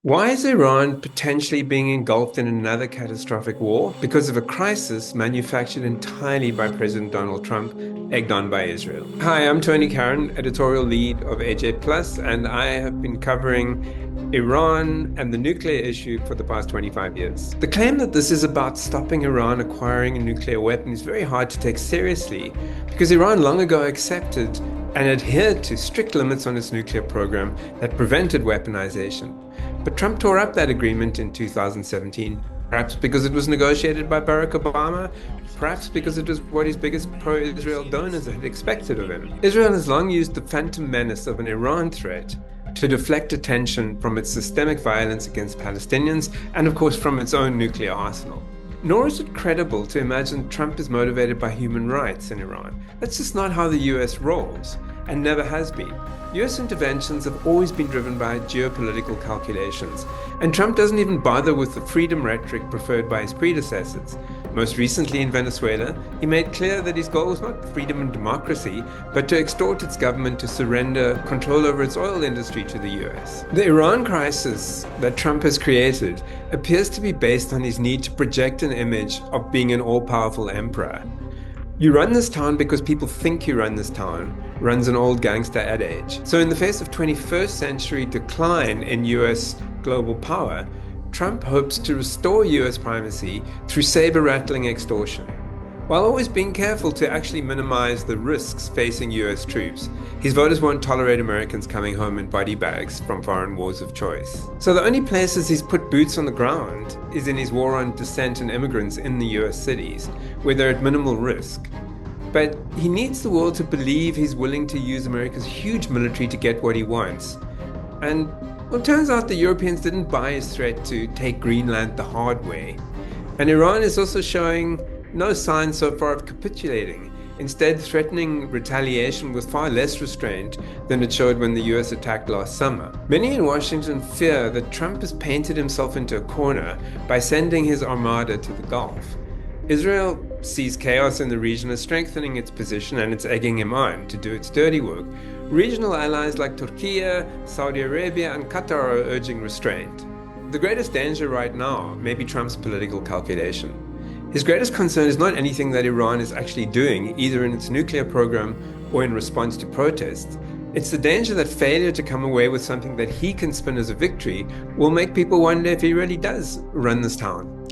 Why is Iran potentially being engulfed in another catastrophic war? Because of a crisis manufactured entirely by President Donald Trump, egged on by Israel. Hi, I'm Tony Karen, editorial lead of AJ Plus, and I have been covering Iran and the nuclear issue for the past 25 years. The claim that this is about stopping Iran acquiring a nuclear weapon is very hard to take seriously because Iran long ago accepted and adhered to strict limits on its nuclear program that prevented weaponization. But Trump tore up that agreement in 2017, perhaps because it was negotiated by Barack Obama, perhaps because it was what his biggest pro-Israel donors had expected of him. Israel has long used the phantom menace of an Iran threat to deflect attention from its systemic violence against Palestinians and, of course, from its own nuclear arsenal. Nor is it credible to imagine Trump is motivated by human rights in Iran. That's just not how the US rolls, and never has been. US interventions have always been driven by geopolitical calculations, and Trump doesn't even bother with the freedom rhetoric preferred by his predecessors. Most recently in Venezuela, he made clear that his goal was not freedom and democracy, but to extort its government to surrender control over its oil industry to the US. The Iran crisis that Trump has created appears to be based on his need to project an image of being an all-powerful emperor. You run this town because people think you run this town, runs an old gangster adage. So in the face of 21st century decline in US global power, Trump hopes to restore US primacy through saber-rattling extortion, while always being careful to actually minimize the risks facing US troops. His voters won't tolerate Americans coming home in body bags from foreign wars of choice. So the only places he's put boots on the ground is in his war on dissent and immigrants in the US cities, where they're at minimal risk. But he needs the world to believe he's willing to use America's huge military to get what he wants. And well, it turns out the Europeans didn't buy his threat to take Greenland the hard way. And Iran is also showing no signs so far of capitulating, instead threatening retaliation with far less restraint than it showed when the US attacked last summer. Many in Washington fear that Trump has painted himself into a corner by sending his armada to the Gulf. Israel sees chaos in the region as strengthening its position, and it's egging him on to do its dirty work. Regional allies like Turkey, Saudi Arabia, and Qatar are urging restraint. The greatest danger right now may be Trump's political calculation. His greatest concern is not anything that Iran is actually doing, either in its nuclear program or in response to protests. It's the danger that failure to come away with something that he can spin as a victory will make people wonder if he really does run this town.